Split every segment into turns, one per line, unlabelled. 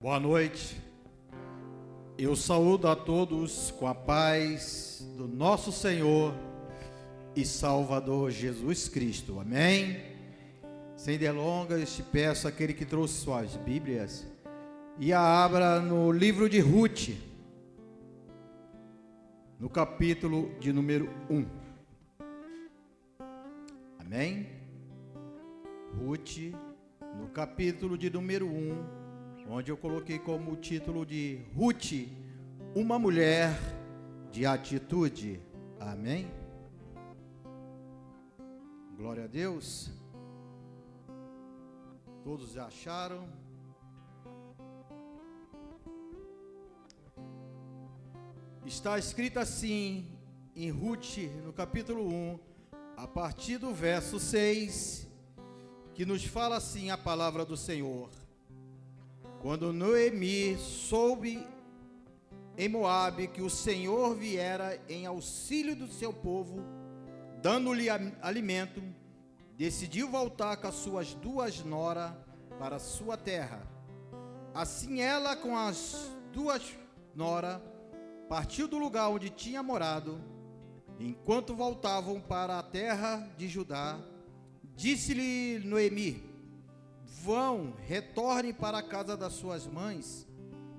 Boa noite. Eu saúdo a todos com a paz do nosso Senhor e Salvador Jesus Cristo. Amém? Sem delongas, te peço aquele que trouxe suas Bíblias e a abra no livro de Ruth, no capítulo de número 1. Amém? Ruth, no capítulo de número 1. Onde eu coloquei como título de Ruth, uma mulher de atitude. Amém? Glória a Deus. Todos acharam? Está escrito assim em Ruth, no capítulo 1, a partir do verso 6, que nos fala assim a palavra do Senhor. Quando Noemi soube em Moabe que o Senhor viera em auxílio do seu povo, dando-lhe alimento, decidiu voltar com as suas duas noras para sua terra. Assim ela, com as duas noras, partiu do lugar onde tinha morado. Enquanto voltavam para a terra de Judá, disse-lhe Noemi: vão, retornem para a casa das suas mães,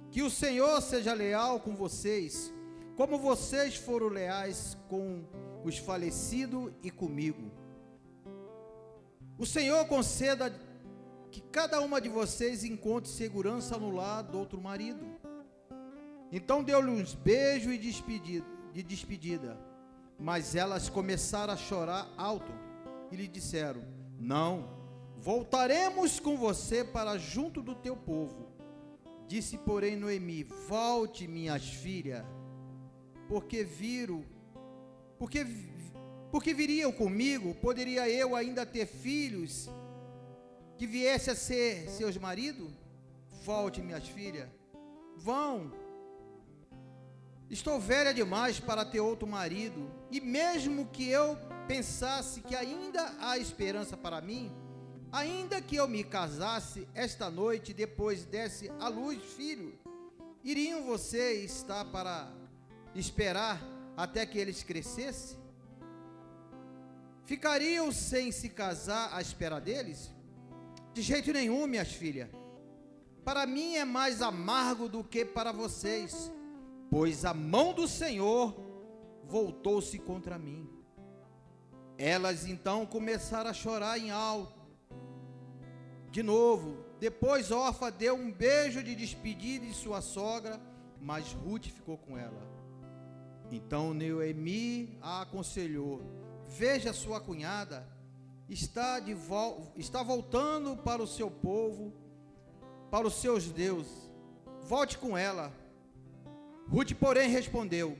que o Senhor seja leal com vocês, como vocês foram leais com os falecidos e comigo. O Senhor conceda que cada uma de vocês encontre segurança no lar do outro marido. Então deu-lhe uns beijos de despedida, mas elas começaram a chorar alto e lhe disseram: não, voltaremos com você para junto do teu povo. Disse, porém, Noemi: volte, minhas filhas, porque viriam comigo, poderia eu ainda ter filhos que viesse a ser seus maridos? Volte, minhas filhas, vão. Estou velha demais para ter outro marido, e mesmo que eu pensasse que ainda há esperança para mim, ainda que eu me casasse esta noite e depois desse à luz filho, iriam vocês estar para esperar até que eles crescessem? Ficariam sem se casar à espera deles? De jeito nenhum, minhas filhas. Para mim é mais amargo do que para vocês, pois a mão do Senhor voltou-se contra mim. Elas então começaram a chorar em alto. De novo, depois Orfa deu um beijo de despedida de sua sogra, mas Ruth ficou com ela. Então Noemi a aconselhou: veja, sua cunhada está voltando para o seu povo, para os seus deuses. Volte com ela. Ruth, porém, respondeu: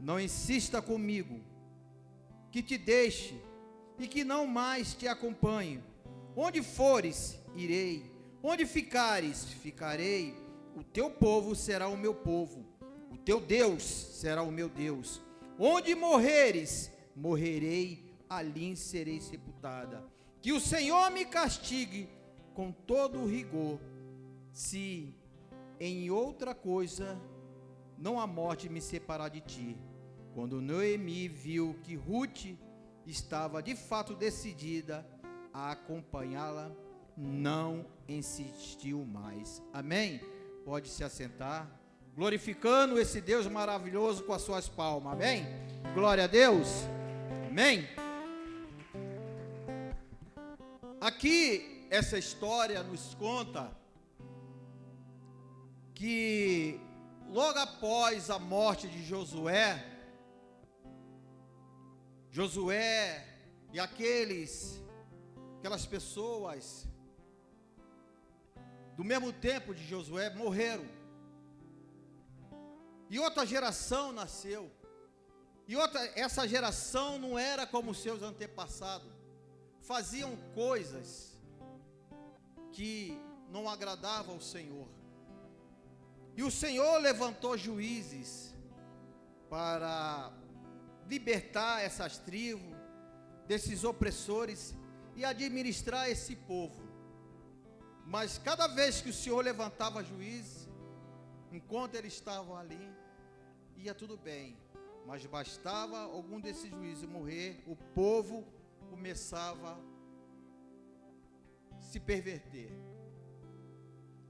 não insista comigo, que te deixe e que não mais te acompanhe. Onde fores, irei. Onde ficares, ficarei. O teu povo será o meu povo. O teu Deus será o meu Deus. Onde morreres, morrerei. Ali serei sepultada. Que o Senhor me castigue com todo o rigor, se em outra coisa não a morte me separar de ti. Quando Noemi viu que Ruth estava de fato decidida a acompanhá-la, não insistiu mais. Amém? Pode se assentar, glorificando esse Deus maravilhoso com as suas palmas. Amém? Glória a Deus. Amém? Aqui essa história nos conta que logo após a morte de Josué e aquelas pessoas do mesmo tempo de Josué morreram, e outra geração nasceu, essa geração não era como seus antepassados, faziam coisas que não agradavam ao Senhor, e o Senhor levantou juízes para libertar essas tribos desses opressores e administrar esse povo. Mas cada vez que o Senhor levantava juízes, enquanto eles estavam ali, ia tudo bem. Mas bastava algum desses juízes morrer, o povo começava a se perverter.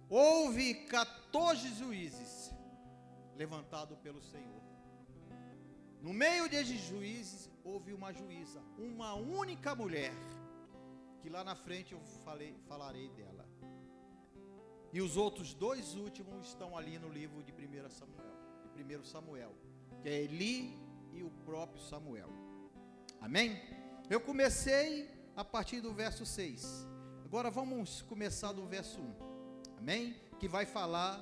Houve 14 juízes levantados pelo Senhor. No meio desses juízes, houve uma juíza, uma única mulher, que lá na frente eu falarei dela. E os outros dois últimos estão ali no livro de 1 Samuel, que é Eli e o próprio Samuel. Amém? Eu comecei a partir do verso 6. Agora vamos começar do verso 1. Amém? Que vai falar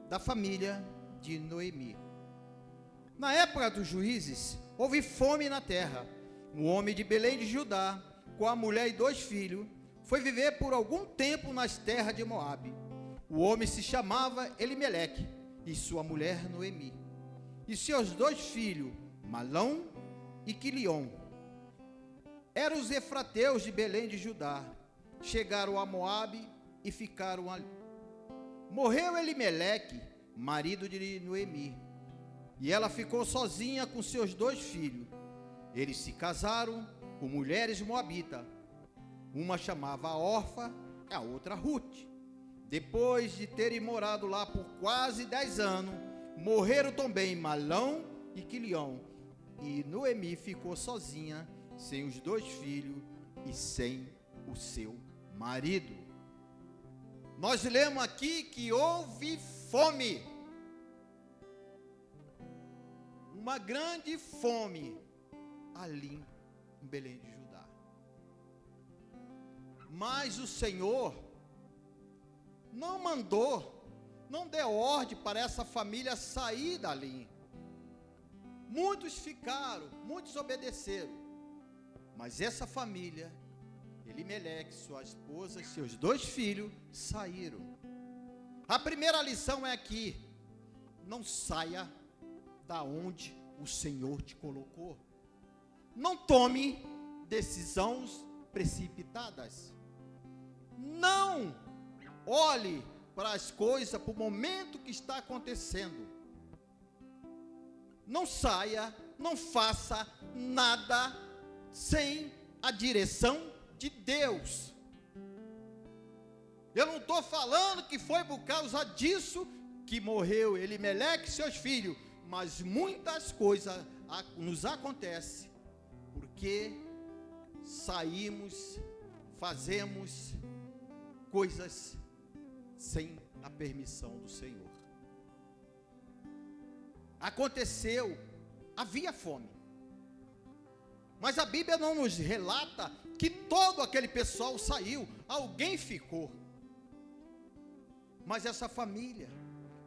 da família de Noemi. Na época dos juízes, houve fome na terra. Um homem de Belém de Judá, com a mulher e 2 filhos, foi viver por algum tempo nas terras de Moabe. O homem se chamava Elimeleque, e sua mulher Noemi. E seus 2 filhos, Malão e Quilion. Eram os efrateus de Belém de Judá. Chegaram a Moabe e ficaram ali. Morreu Elimeleque, marido de Noemi, e ela ficou sozinha com seus 2 filhos. Eles se casaram com mulheres moabitas. Uma chamava Orfa, a outra Ruth. Depois de terem morado lá por quase 10 anos, morreram também Malão e Quilion. E Noemi ficou sozinha, sem os 2 filhos e sem o seu marido. Nós lemos aqui que houve fome. Uma grande fome ali em Belém de Judá. Mas o Senhor não mandou, não deu ordem para essa família sair dali. Muitos ficaram, muitos obedeceram. Mas essa família, Elimeleque, sua esposa, seus 2 filhos, saíram. A primeira lição é aqui: não saia da onde o Senhor te colocou. Não tome decisões precipitadas. Não olhe para as coisas, para o momento que está acontecendo. Não saia, não faça nada sem a direção de Deus. Eu não estou falando que foi por causa disso que morreu Elimeleque e seus filhos, mas muitas coisas nos acontecem porque saímos, fazemos coisas sem a permissão do Senhor. Aconteceu, havia fome. Mas a Bíblia não nos relata que todo aquele pessoal saiu, alguém ficou. Mas essa família,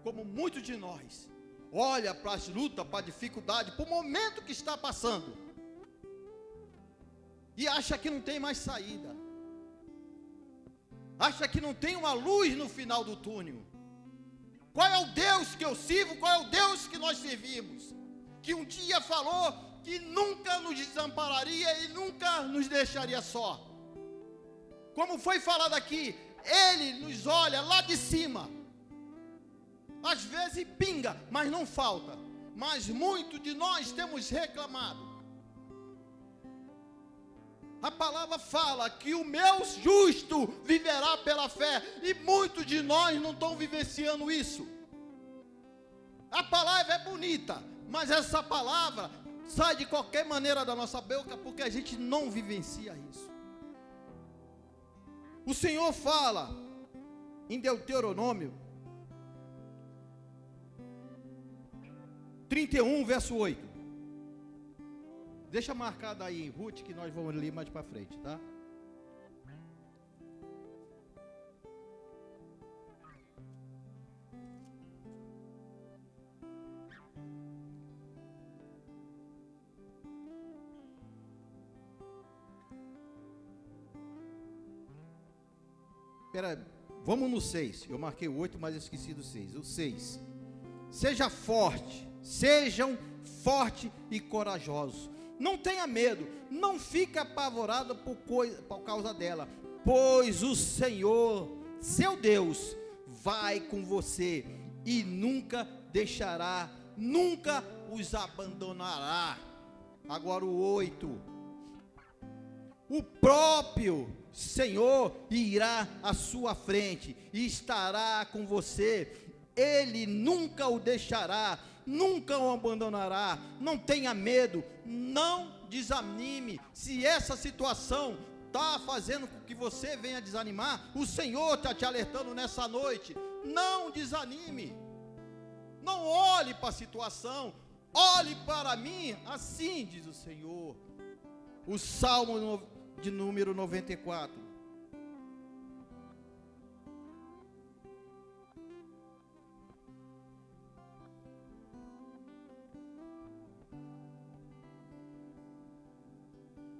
como muitos de nós, olha para as lutas, para a dificuldade, para o momento que está passando, e acha que não tem mais saída, acha que não tem uma luz no final do túnel. Qual é o Deus que eu sirvo? Qual é o Deus que nós servimos? Que um dia falou que nunca nos desampararia e nunca nos deixaria só. Como foi falado aqui, Ele nos olha lá de cima. Às vezes pinga, mas não falta. Mas muito de nós temos reclamado. A palavra fala que o meu justo viverá pela fé, e muitos de nós não estão vivenciando isso. A palavra é bonita, mas essa palavra sai de qualquer maneira da nossa boca, porque a gente não vivencia isso. O Senhor fala em Deuteronômio 31, verso 8. Deixa marcado aí em Ruth, que nós vamos ler mais para frente, tá? Espera, vamos no 6. Eu marquei o 8, mas eu esqueci do 6. O 6. Seja forte, sejam fortes e corajosos. Não tenha medo, não fique apavorado por causa dela, pois o Senhor seu Deus, vai com você e nunca deixará, nunca os abandonará. Agora o 8. O próprio Senhor irá à sua frente e estará com você. Ele nunca o deixará, nunca o abandonará. Não tenha medo, não desanime. Se essa situação está fazendo com que você venha desanimar, o Senhor está te alertando nessa noite. Não desanime. Não olhe para a situação, olhe para mim, assim diz o Senhor. O Salmo de número 94.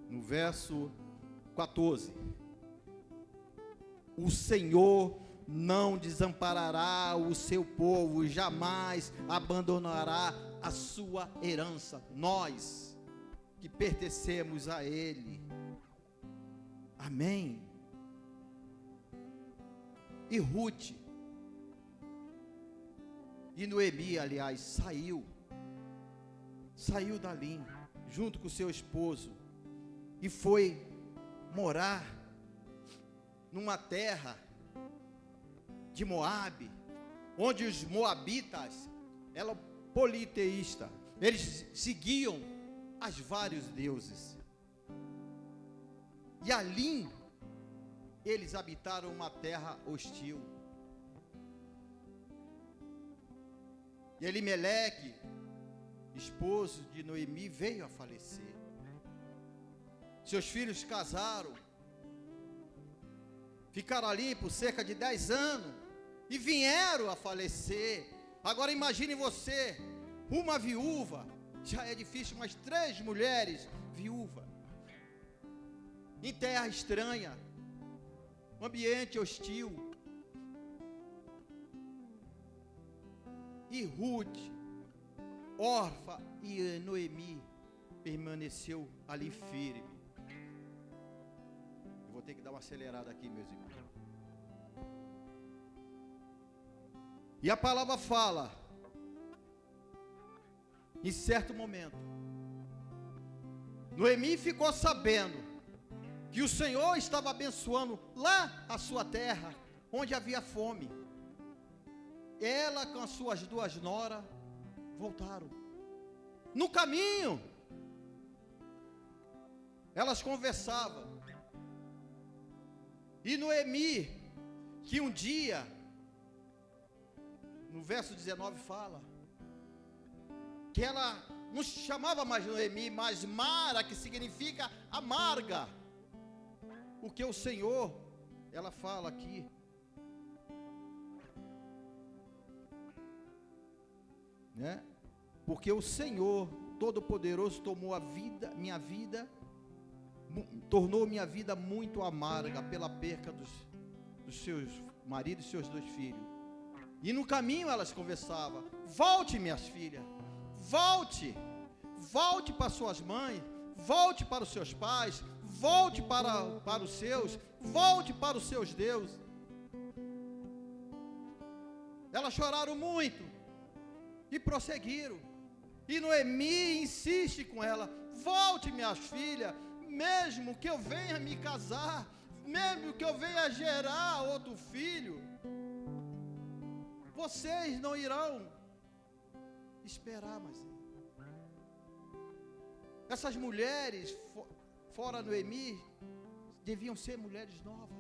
No verso 14. O Senhor não desamparará o seu povo, jamais abandonará a sua herança. Nós que pertencemos a Ele. Amém. E Ruth e Noemi, aliás, saiu dali junto com seu esposo e foi morar numa terra de Moabe, onde os moabitas eram politeístas, eles seguiam as vários deuses. E ali eles habitaram uma terra hostil. E Elimeleque, esposo de Noemi, veio a falecer. Seus filhos casaram, ficaram ali por cerca de 10 anos e vieram a falecer. Agora imagine você, uma viúva, já é difícil, mas 3 mulheres viúvas, em terra estranha, ambiente hostil. E Ruth, Orfa e Noemi permaneceu ali firme. Eu vou ter que dar uma acelerada aqui, meus irmãos. E a palavra fala, em certo momento, Noemi ficou sabendo que o Senhor estava abençoando lá a sua terra, onde havia fome. Ela com as suas 2 noras voltaram. No caminho, elas conversavam. E Noemi, que um dia, no verso 19 fala, que ela não se chamava mais Noemi, mas Mara, que significa amarga. O que o Senhor, ela fala aqui, né? Porque o Senhor Todo-Poderoso tomou minha vida, tornou minha vida muito amarga pela perca dos seus maridos e seus 2 filhos. E no caminho elas conversavam: volte, minhas filhas, volte para suas mães, volte para os seus pais, volte para os seus, volte para os seus deuses. Elas choraram muito e prosseguiram. E Noemi insiste com ela: volte, minhas filhas, mesmo que eu venha me casar, mesmo que eu venha gerar outro filho, vocês não irão esperar mais. Essas mulheres, fora Noemi, deviam ser mulheres novas.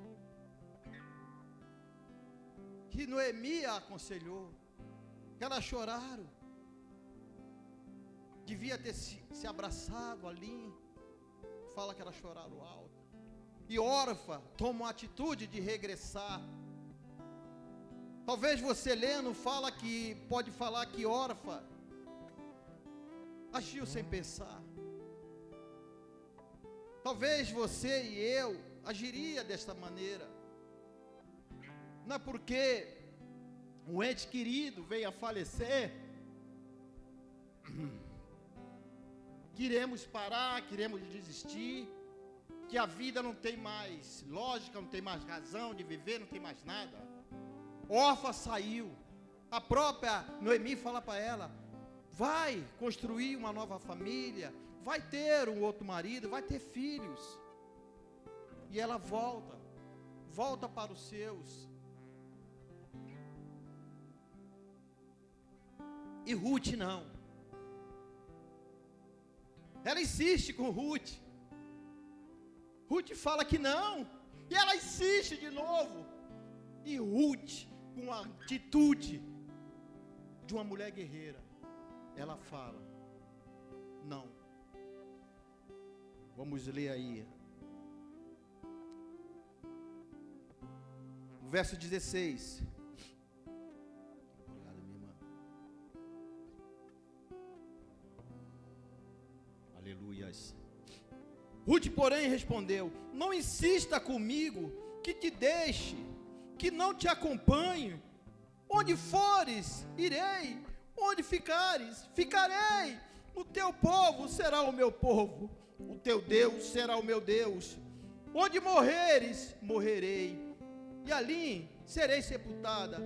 Que Noemi a aconselhou, que elas choraram. Devia ter se abraçado ali. Fala que elas choraram alto. E Orfa toma a atitude de regressar. Talvez você lendo pode falar que Orfa agiu sem pensar. Talvez você e eu agiria desta maneira. Não é porque um ente querido veio a falecer, queremos parar, queremos desistir, que a vida não tem mais lógica, não tem mais razão de viver, não tem mais nada. Orfa saiu. A própria Noemi fala para ela: vai construir uma nova família, vai ter um outro marido, vai ter filhos. E ela volta para os seus. E Ruth não. Ela insiste com Ruth. Ruth fala que não. E ela insiste de novo. E Ruth, com a atitude de uma mulher guerreira, ela fala: não. Vamos ler aí. O verso 16. Obrigado, minha irmã. Aleluias. Ruth, porém, respondeu: não insista comigo, que te deixe, que não te acompanhe. Onde fores, irei. Onde ficares, ficarei. O teu povo será o meu povo, o teu Deus será o meu Deus. Onde morreres, morrerei, e ali serei sepultada.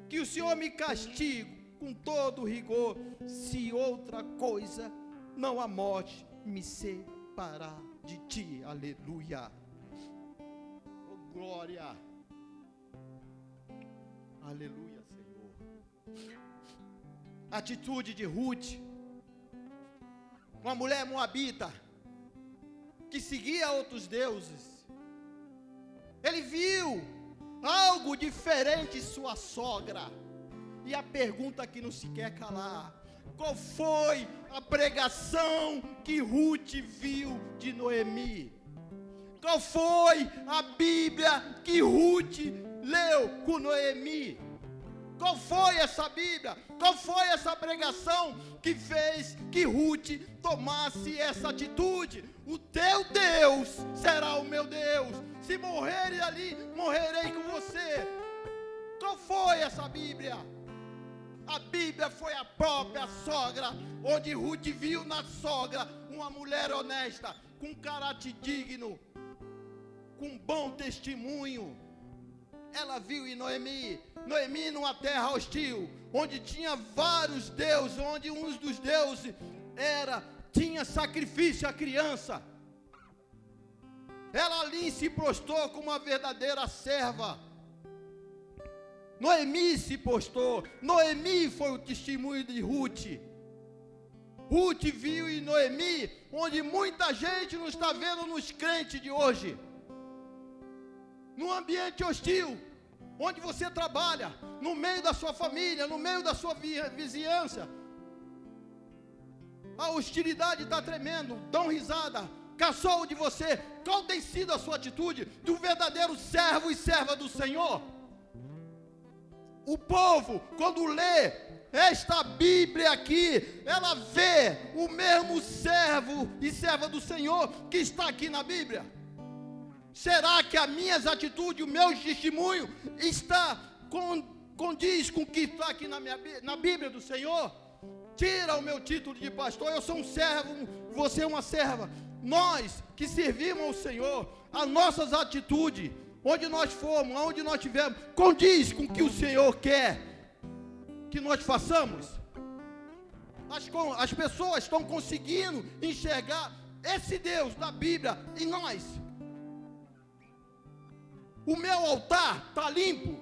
Que o Senhor me castigue com todo rigor, se outra coisa não a morte me separar de ti. Aleluia. Oh, glória. Aleluia, Senhor. Atitude de Ruth, uma mulher moabita que seguia outros deuses. Ele viu algo diferente em sua sogra. E a pergunta que não se quer calar: qual foi a pregação que Ruth viu de Noemi? Qual foi a Bíblia que Ruth leu com Noemi? Qual foi essa Bíblia? Qual foi essa pregação que fez que Ruth tomasse essa atitude? O teu Deus será o meu Deus. Se morrer ali, morrerei com você. Qual foi essa Bíblia? A Bíblia foi a própria sogra, onde Ruth viu na sogra uma mulher honesta, com caráter digno, com bom testemunho. Ela viu em Noemi numa terra hostil, onde tinha vários deuses, onde um dos deuses tinha sacrifício à criança. Ela ali se prostrou como uma verdadeira serva. Noemi se postou. Noemi foi o testemunho de Ruth. Ruth viu em Noemi, onde muita gente não está vendo nos crentes de hoje. Num ambiente hostil, onde você trabalha, no meio da sua família, no meio da sua vizinhança, a hostilidade está tremendo, dão risada, caçou de você. Qual tem sido a sua atitude do verdadeiro servo e serva do Senhor? O povo, quando lê esta Bíblia aqui, ela vê o mesmo servo e serva do Senhor que está aqui na Bíblia. Será que as minhas atitudes, o meu testemunho condiz com o que está aqui na Bíblia do Senhor? Tira o meu título de pastor, eu sou um servo, você é uma serva. Nós que servimos ao Senhor, as nossas atitudes, onde nós formos, aonde nós estivermos, condiz com o que o Senhor quer que nós façamos. As pessoas estão conseguindo enxergar esse Deus da Bíblia em nós. O meu altar está limpo.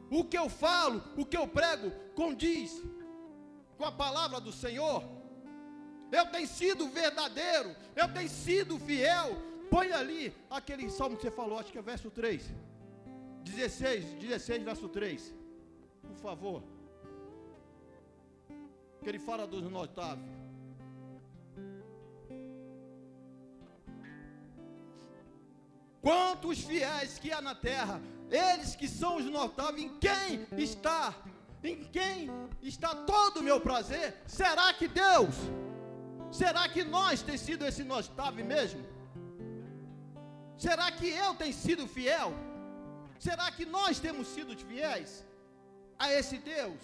O que eu falo, o que eu prego, condiz com a palavra do Senhor. Eu tenho sido verdadeiro, eu tenho sido fiel. Põe ali aquele salmo que você falou, acho que é verso 3. 16, verso 3. Por favor. Que ele fala dos notáveis. Quantos fiéis que há na terra, eles que são os notáveis, em quem está todo o meu prazer? Será que Deus, será que nós temos sido esse notável mesmo? Será que eu tenho sido fiel? Será que nós temos sido fiéis a esse Deus?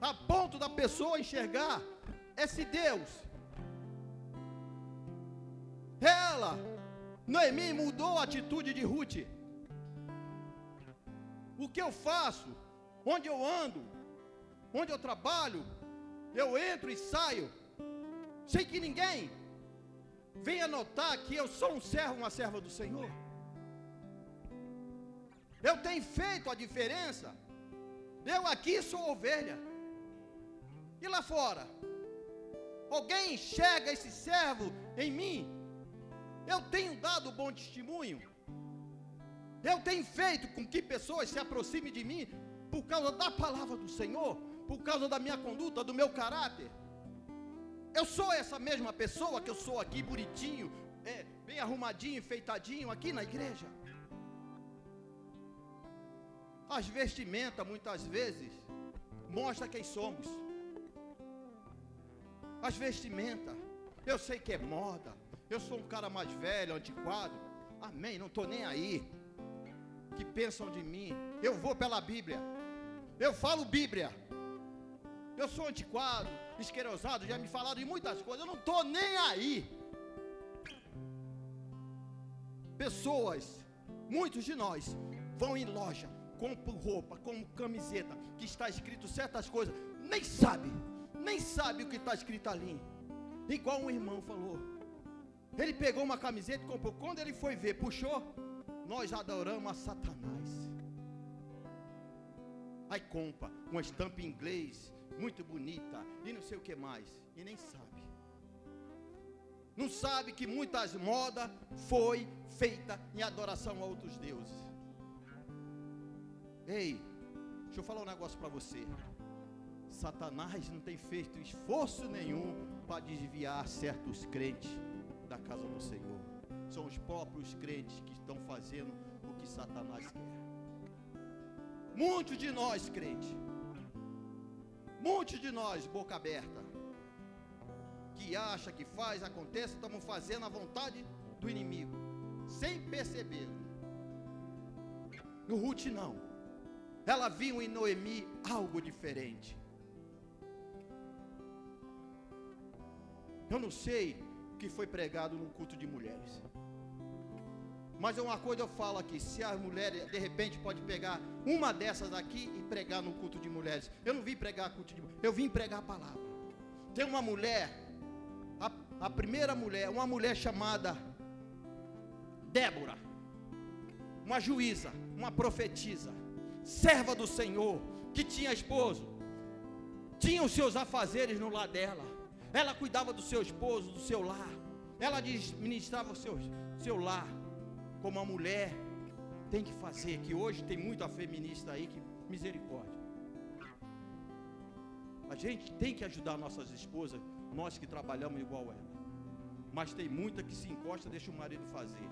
A ponto da pessoa enxergar esse Deus. Noemi mudou a atitude de Ruth. O que eu faço, onde eu ando, onde eu trabalho, eu entro e saio, sem que ninguém venha notar que eu sou um servo, uma serva do Senhor. Eu tenho feito a diferença. Eu aqui sou ovelha. E lá fora, alguém enxerga esse servo em mim? Eu tenho dado bom testemunho. Eu tenho feito com que pessoas se aproximem de mim por causa da palavra do Senhor, por causa da minha conduta, do meu caráter. Eu sou essa mesma pessoa que eu sou aqui, bonitinho, bem arrumadinho, enfeitadinho aqui na igreja. As vestimentas muitas vezes mostram quem somos. As vestimentas, eu sei que é moda, eu sou um cara mais velho, antiquado, amém, não estou nem aí, que pensam de mim. Eu vou pela Bíblia, eu falo Bíblia. Eu sou antiquado, esquerosado, já me falaram de muitas coisas, eu não estou nem aí. Pessoas, muitos de nós, vão em loja, compram roupa, compram camiseta, que está escrito certas coisas, nem sabe o que está escrito ali. Igual um irmão falou, ele pegou uma camiseta e comprou, quando ele foi ver, puxou, nós adoramos a Satanás. Aí compra uma estampa em inglês, muito bonita, e não sei o que mais, e nem sabe. Não sabe que muitas modas foi feita em adoração a outros deuses. Ei, deixa eu falar um negócio para você. Satanás não tem feito esforço nenhum para desviar certos crentes da casa do Senhor. São os próprios crentes que estão fazendo o que Satanás quer. Muitos de nós crentes, muitos de nós boca aberta, que acha que faz, acontece, estamos fazendo a vontade do inimigo, sem perceber. No Ruth não, ela viu em Noemi algo diferente. Eu não sei o que foi pregado no culto de mulheres, mas uma coisa eu falo aqui, se as mulheres de repente pode pegar uma dessas aqui e pregar no culto de mulheres. Eu não vim pregar culto de mulheres, eu vim pregar a palavra. Tem uma mulher, a primeira mulher, uma mulher chamada Débora, uma juíza, uma profetisa, serva do Senhor, que tinha esposo, tinha os seus afazeres no lar dela. Ela cuidava do seu esposo, do seu lar. Ela administrava o seu lar, como a mulher tem que fazer, que hoje tem muita feminista aí, que misericórdia. A gente tem que ajudar nossas esposas, nós que trabalhamos igual ela. Mas tem muita que se encosta, deixa o marido fazer.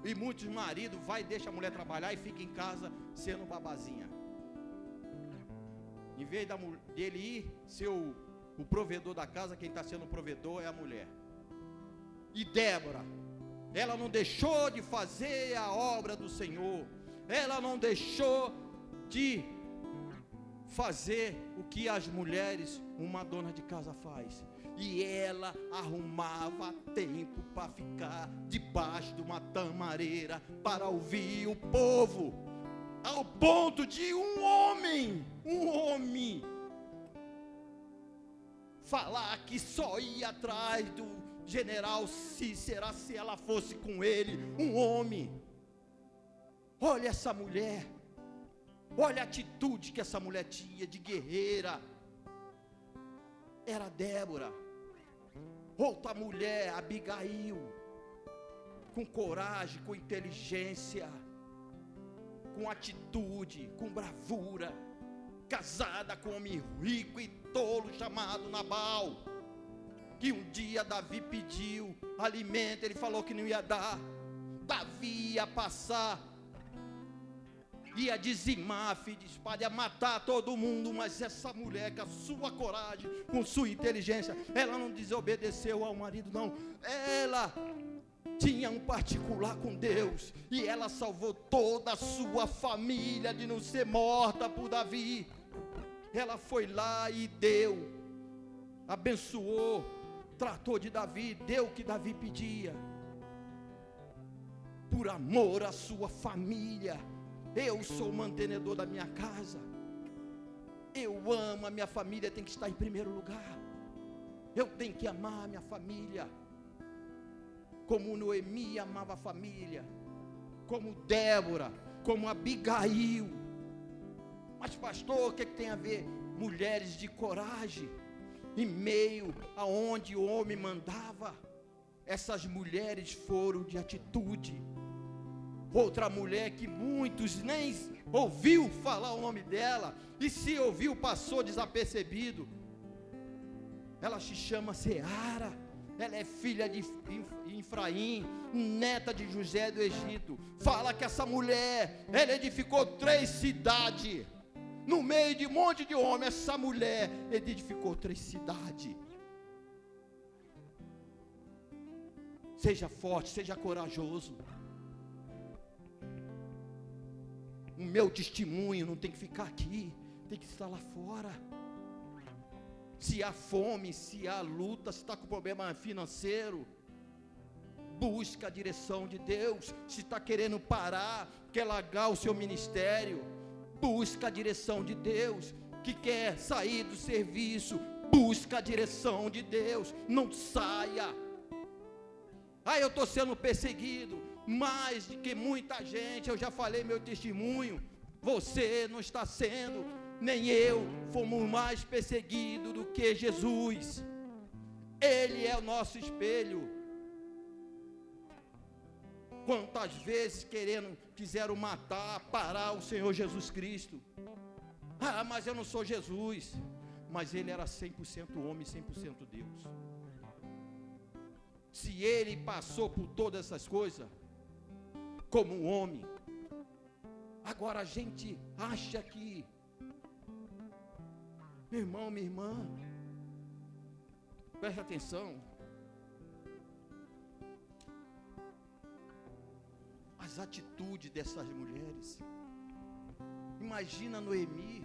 E muitos maridos vai, deixa a mulher trabalhar e fica em casa sendo babazinha. Em vez dele ir ser o provedor da casa, quem está sendo o provedor é a mulher. E Débora, ela não deixou de fazer a obra do Senhor. Ela não deixou de fazer o que as mulheres, uma dona de casa faz. E ela arrumava tempo para ficar debaixo de uma tamareira para ouvir o povo, ao ponto de um homem falar que só ia atrás do general Cícera se ela fosse com ele, um homem. Olha essa mulher, olha a atitude que essa mulher tinha de guerreira. Era Débora. Outra mulher, Abigail, com coragem, com inteligência, com atitude, com bravura, casada com um homem rico e tolo chamado Nabal, que um dia Davi pediu alimento, ele falou que não ia dar. Davi ia passar, ia dizimar, filho de espada, ia matar todo mundo, mas essa mulher, com a sua coragem, com sua inteligência, ela não desobedeceu ao marido, não. Ela tinha um particular com Deus, e ela salvou toda a sua família de não ser morta por Davi. Ela foi lá e deu, abençoou, tratou de Davi, deu o que Davi pedia.
por amor à sua família. Eu sou o mantenedor da minha casa. Eu amo a minha família, tem que estar em primeiro lugar. Eu tenho que amar a minha família, como Noemi amava a família, como Débora, como Abigail. Mas pastor, o que tem a ver mulheres de coragem, em meio aonde o homem mandava? Essas mulheres foram de atitude. Outra mulher que muitos nem ouviu falar o nome dela, e se ouviu passou desapercebido. Ela se chama Seara. Ela é filha de Efraim, neta de José do Egito. Fala que essa mulher, ela edificou 3 cidades. No meio de um monte de homens, essa mulher edificou 3 cidades. Seja forte, seja corajoso. O meu testemunho não tem que ficar aqui, tem que estar lá fora. Se há fome, se há luta, se está com problema financeiro, busca a direção de Deus. Se está querendo parar, quer largar o seu ministério, busca a direção de Deus. Que quer sair do serviço, busca a direção de Deus. Não saia. Eu estou sendo perseguido, mais do que muita gente. Eu já falei meu testemunho. Você não está sendo, nem eu fomos mais perseguidos do que Jesus. Ele é o nosso espelho. Quantas vezes quiseram matar, parar o Senhor Jesus Cristo. Mas eu não sou Jesus. Mas ele era 100% homem, 100% Deus. Se ele passou por todas essas coisas, como um homem, agora a gente acha que, meu irmão, minha irmã, preste atenção. As atitudes dessas mulheres. Imagina Noemi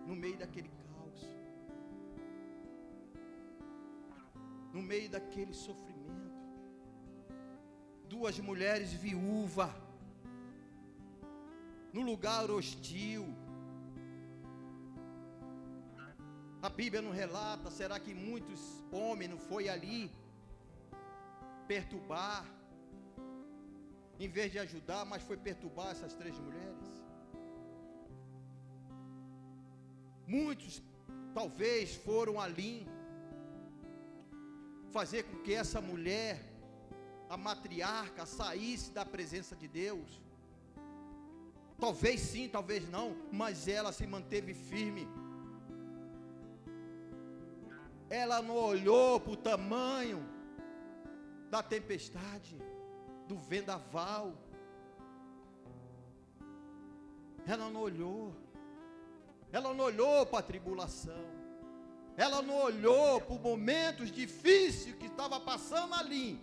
no meio daquele caos, no meio daquele sofrimento. 2 mulheres viúvas no lugar hostil. A Bíblia não relata. Será que muitos homens não foi ali perturbar, em vez de ajudar, mas foi perturbar essas 3 mulheres? Muitos talvez foram ali fazer com que essa mulher, a matriarca, saísse da presença de Deus. Talvez sim, talvez não, mas ela se manteve firme. Ela não olhou para o tamanho da tempestade, do vendaval. Ela não olhou. Ela não olhou para a tribulação. Ela não olhou para os momentos difíceis que estava passando ali.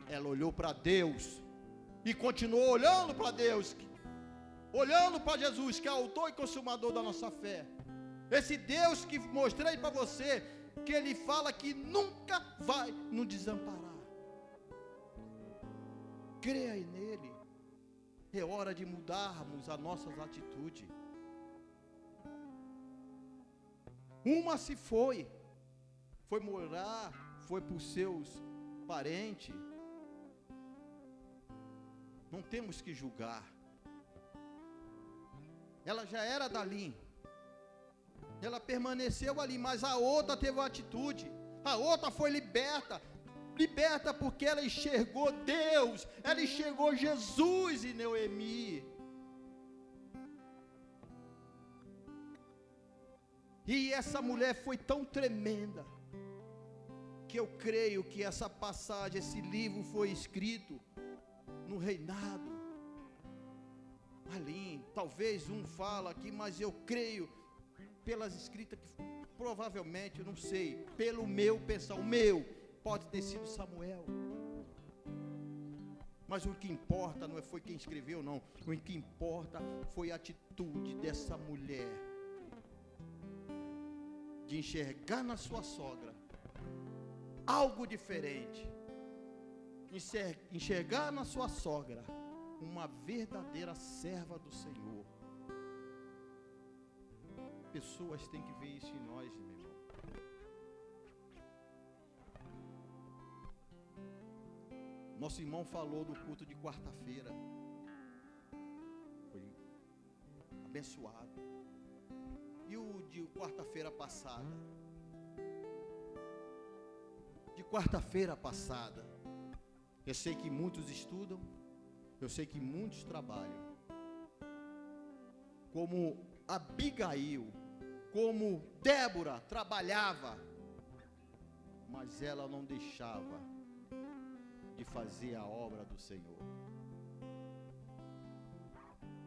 Ela olhou para Deus e continuou olhando para Deus, olhando para Jesus, que é autor e consumador da nossa fé. Esse Deus que mostrei para você, que Ele fala que nunca vai nos desamparar. Creia nele. É hora de mudarmos as nossas atitudes. Uma se foi morar, foi para os seus parentes. Não temos que julgar. Ela já era dali, ela permaneceu ali, mas a outra teve uma atitude. A outra foi liberta porque ela enxergou Deus, ela enxergou Jesus em Noemi. E essa mulher foi tão tremenda, que eu creio que essa passagem, esse livro foi escrito no reinado ali. Talvez um fala aqui, mas eu creio pelas escritas que provavelmente, eu não sei, pelo meu pensar, o meu pode ter sido Samuel. Mas o que importa não foi quem escreveu, não. O que importa foi a atitude dessa mulher de enxergar na sua sogra algo diferente. enxergar na sua sogra uma verdadeira serva do Senhor. Pessoas têm que ver isso em nós, meu irmão. Nosso irmão falou do culto de quarta-feira. Foi abençoado. E o de quarta-feira passada? De quarta-feira passada, eu sei que muitos estudam, eu sei que muitos trabalham. Como Abigail, como Débora trabalhava, mas ela não deixava de fazer a obra do Senhor.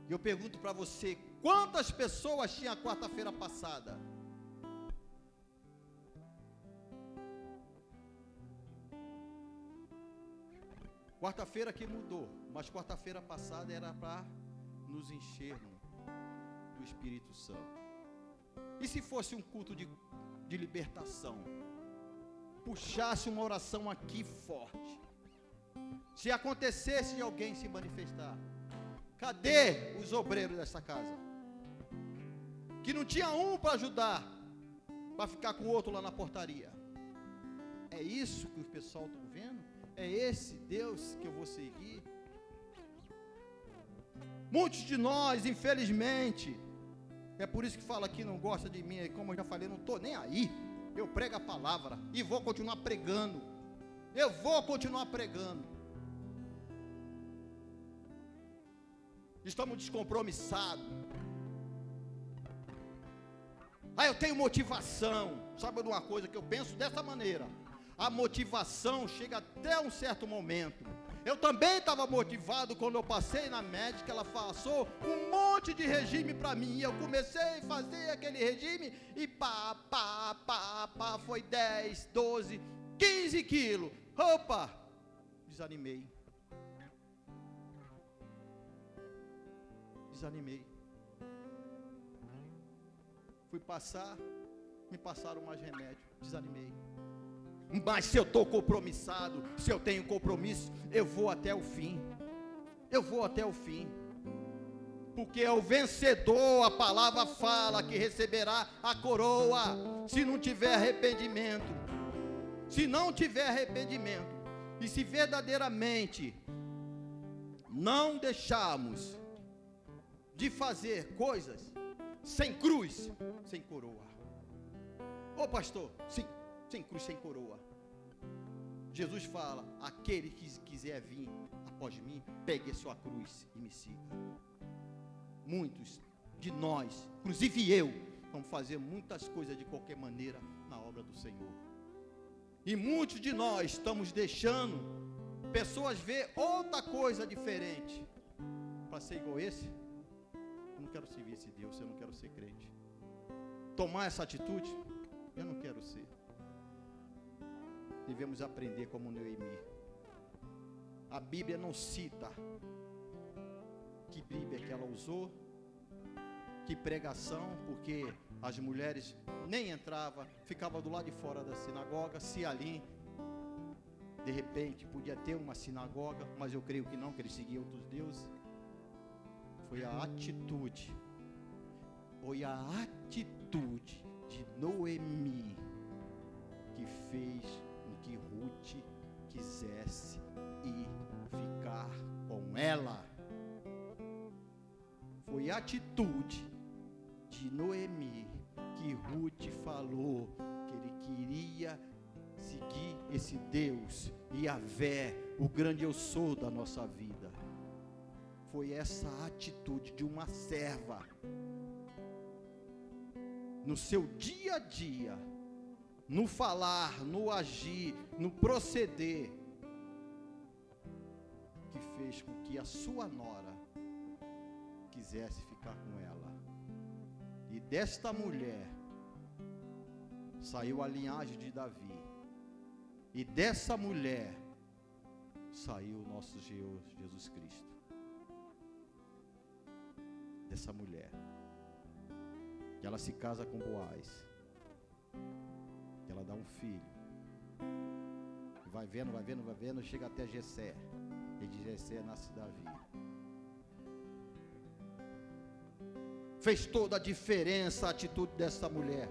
E eu pergunto para você, quantas pessoas tinha quarta-feira passada? Quarta-feira que mudou, mas quarta-feira passada era para nos enchermos do Espírito Santo. E se fosse um culto de libertação? Puxasse uma oração aqui forte. Se acontecesse de alguém se manifestar, cadê os obreiros dessa casa? Que não tinha um para ajudar, para ficar com o outro lá na portaria. É isso que o pessoal está vendo? É esse Deus que eu vou seguir? Muitos de nós, infelizmente, é por isso que fala aqui, não gosta de mim, como eu já falei, não estou nem aí. Eu prego a palavra e vou continuar pregando. Eu vou continuar pregando. Estamos descompromissados. Eu tenho motivação. Sabe de uma coisa que eu penso dessa maneira? A motivação chega até um certo momento. Eu também estava motivado quando eu passei na médica. Ela passou um monte de regime para mim. Eu comecei a fazer aquele regime e foi 10, 12, 15 quilos. Opa, desanimei. Fui passar, me passaram mais remédio, desanimei. Mas se eu estou compromissado, se eu tenho compromisso, eu vou até o fim. Porque é o vencedor, a palavra fala que receberá a coroa, se não tiver arrependimento. E se verdadeiramente não deixarmos de fazer coisas sem cruz, sem coroa. Ô pastor, sim, sem cruz, sem coroa. Jesus fala, aquele que quiser vir após mim, pegue a sua cruz e me siga. Muitos de nós, inclusive eu, vamos fazer muitas coisas de qualquer maneira na obra do Senhor. E muitos de nós estamos deixando pessoas ver outra coisa diferente para ser igual esse. Eu não quero servir esse Deus, eu não quero ser crente. Tomar essa atitude, eu não quero ser. Devemos aprender como Noemi. A Bíblia não cita que Bíblia que ela usou, que pregação, porque as mulheres nem entravam, ficavam do lado de fora da sinagoga. Se ali, de repente, podia ter uma sinagoga, mas eu creio que não, que eles seguiam outros deuses. Foi a atitude de Noemi que fez com que Ruth quisesse ir ficar com ela. Foi a atitude de Noemi que Ruth falou que ele queria seguir esse Deus, Yahvé, o grande eu sou da nossa vida. Foi essa atitude de uma serva no seu dia a dia, no falar, no agir, no proceder, que fez com que a sua nora quisesse ficar com ela. E desta mulher saiu a linhagem de Davi, e dessa mulher saiu o nosso Jesus Cristo. Dessa mulher, que ela se casa com Boaz, que ela dá um filho,
vai vendo, chega até Jessé. E de Jessé nasce Davi. Fez toda a diferença a atitude dessa mulher.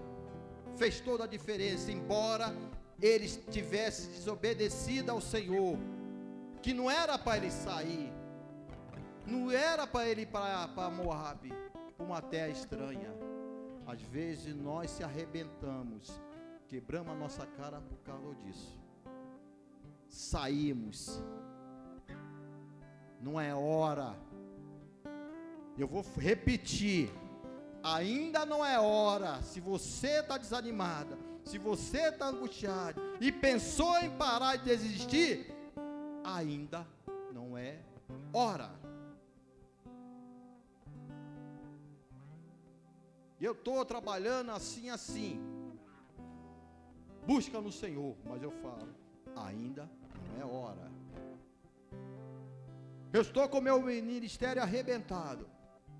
Fez toda a diferença, embora ele tivesse desobedecido ao Senhor, que não era para ele sair, não era para ele ir para Moabe, para uma terra estranha. Às vezes nós se arrebentamos, quebramos a nossa cara por causa disso. Saímos. Não é hora. Eu vou repetir. Ainda não é hora. Se você está desanimada, se você está angustiado e pensou em parar de desistir, ainda não é hora. Eu estou trabalhando assim. Busca no Senhor, mas eu falo, ainda não é hora. Eu estou com meu ministério arrebentado,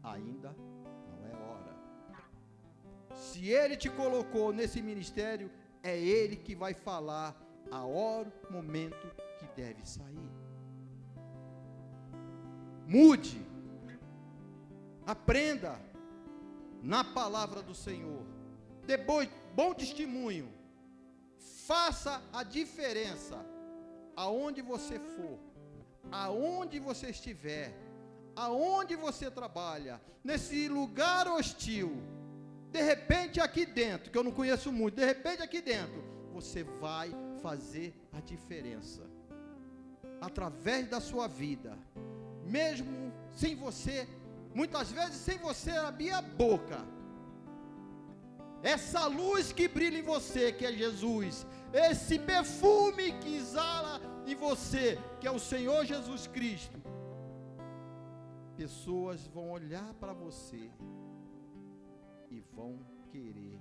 ainda não é hora. Se Ele te colocou nesse ministério, é Ele que vai falar a hora, o momento que deve sair. Mude, aprenda na palavra do Senhor, dê bom testemunho, faça a diferença, aonde você for, aonde você estiver, aonde você trabalha, nesse lugar hostil, de repente aqui dentro, que eu não conheço muito, de repente aqui dentro, você vai fazer a diferença, através da sua vida, mesmo sem você, muitas vezes sem você abrir a boca, essa luz que brilha em você, que é Jesus, esse perfume que exala em você, que é o Senhor Jesus Cristo, pessoas vão olhar para você e vão querer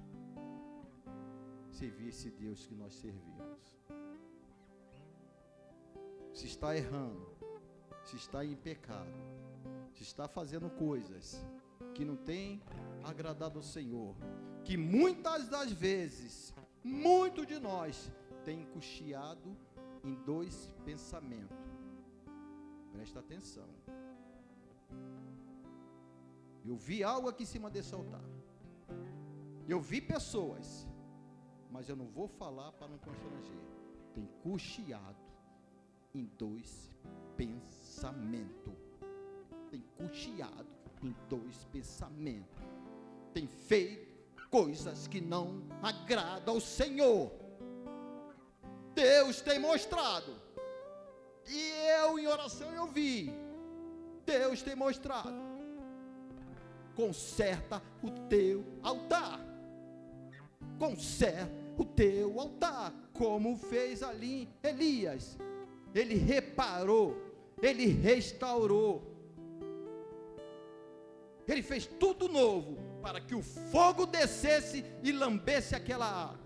servir esse Deus que nós servimos. Se está errando, se está em pecado, se está fazendo coisas que não tem agradado ao Senhor, que muitas das vezes, muito de nós tem cocheado em dois pensamentos. Presta atenção. Eu vi algo aqui em cima desse altar. Eu vi pessoas, mas eu não vou falar para não constranger. Tem cocheado em dois pensamentos. Tem cocheado em dois pensamentos. Tem feito coisas que não agradam ao Senhor. Deus tem mostrado. E eu em oração eu vi. Deus tem mostrado. Conserta o teu altar. Conserta o teu altar. Como fez ali Elias. Ele reparou. Ele restaurou. Ele fez tudo novo para que o fogo descesse e lambesse aquela água.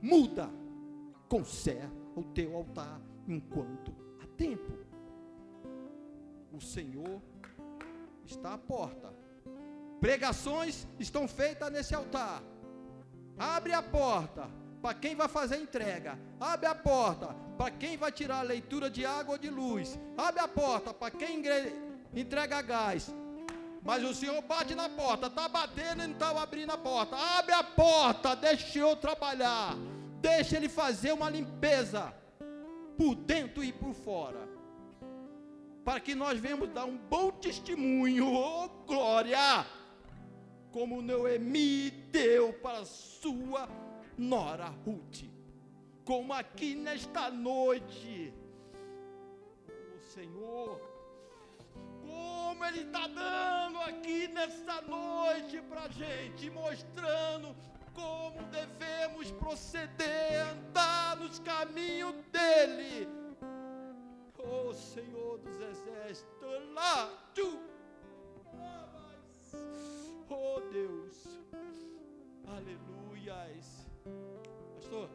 Muda, conserta o teu altar enquanto há tempo. O Senhor está à porta. Pregações estão feitas nesse altar. Abre a porta para quem vai fazer a entrega. Abre a porta para quem vai tirar a leitura de água ou de luz. Abre a porta para quem entrega gás. Mas o Senhor bate na porta, está batendo e não está abrindo a porta. Abre a porta, deixa eu trabalhar. Deixa Ele fazer uma limpeza por dentro e por fora, para que nós venhamos dar um bom testemunho, oh glória, como Noemi deu para sua nora Ruth, como aqui nesta noite, o Senhor, como Ele está dando aqui nesta noite para a gente, mostrando como devemos proceder, andar nos caminhos dEle. Oh Senhor dos exércitos, lá tu, oh Deus, aleluias, pastor,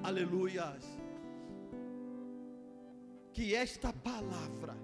aleluias, que esta palavra